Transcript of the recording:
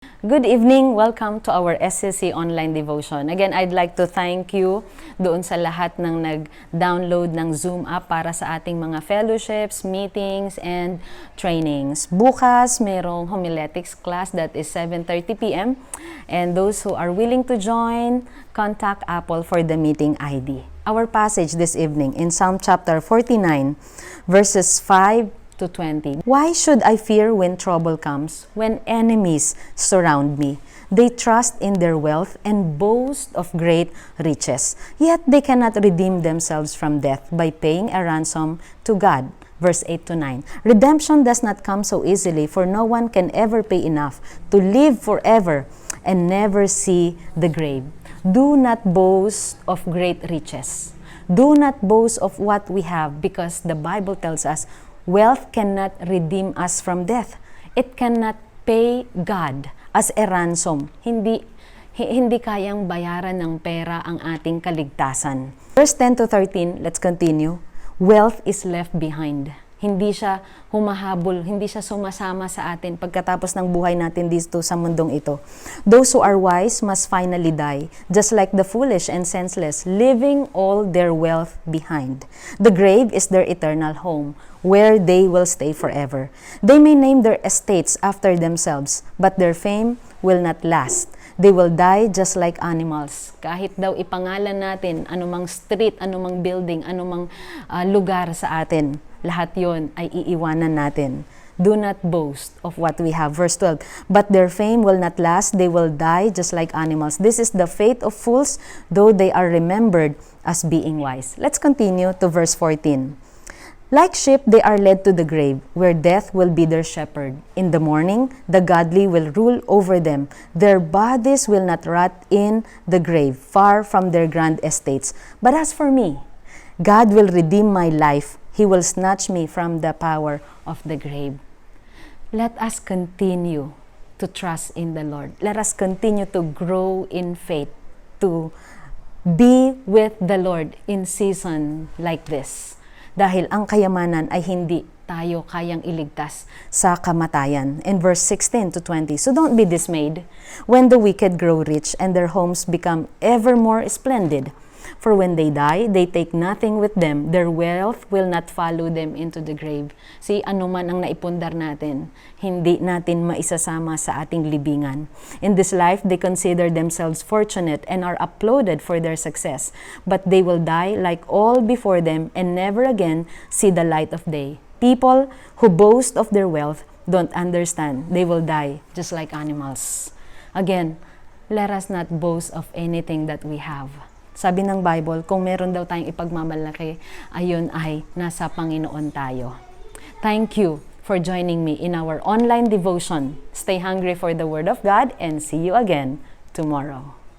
Good evening! Welcome to our SCC online devotion. Again, I'd like to thank you doon sa lahat ng nag-download ng Zoom app para sa ating mga fellowships, meetings, and trainings. Bukas, merong homiletics class that is 7:30 p.m. And those who are willing to join, contact Apple for the meeting ID. Our passage this evening in Psalm chapter 49, verses 5 to 20. Why should I fear when trouble comes, when enemies surround me? They trust in their wealth and boast of great riches. Yet they cannot redeem themselves from death by paying a ransom to God. Verse 8 to 9. Redemption does not come so easily, for no one can ever pay enough to live forever and never see the grave. Do not boast of great riches. Do not boast of what we have, because the Bible tells us wealth cannot redeem us from death. It cannot pay God as a ransom. Hindi kayang bayaran ng pera ang ating kaligtasan. Verse 10 to 13, let's continue. Wealth is left behind. Hindi siya humahabol, hindi siya sumasama sa atin pagkatapos ng buhay natin dito sa mundong ito. Those who are wise must finally die, just like the foolish and senseless, leaving all their wealth behind. The grave is their eternal home, where they will stay forever. They may name their estates after themselves, but their fame will not last. They will die just like animals. Kahit daw ipangalan natin anumang street, anumang building, anumang lugar sa atin, lahat yon ay iiwanan natin. Do not boast of what we have. Verse 12, but their fame will not last. They will die just like animals. This is the fate of fools, though they are remembered as being wise. Let's continue to verse 14. Like sheep, they are led to the grave, where death will be their shepherd. In the morning, the godly will rule over them. Their bodies will not rot in the grave, far from their grand estates. But as for me, God will redeem my life. He will snatch me from the power of the grave. Let us continue to trust in the Lord. Let us continue to grow in faith, to be with the Lord in season like this. Dahil ang kayamanan ay hindi tayo kayang iligtas sa kamatayan. In verse 16 to 20, so don't be dismayed when the wicked grow rich and their homes become ever more splendid. For when they die, they take nothing with them. Their wealth will not follow them into the grave. See, ano man ang naipundar natin, hindi natin maisasama sa ating libingan. In this life, they consider themselves fortunate and are applauded for their success. But they will die like all before them and never again see the light of day. People who boast of their wealth don't understand. They will die just like animals. Again, let us not boast of anything that we have. Sabi ng Bible, kung meron daw tayong ipagmamalaki, ayun ay nasa Panginoon tayo. Thank you for joining me in our online devotion. Stay hungry for the Word of God and see you again tomorrow.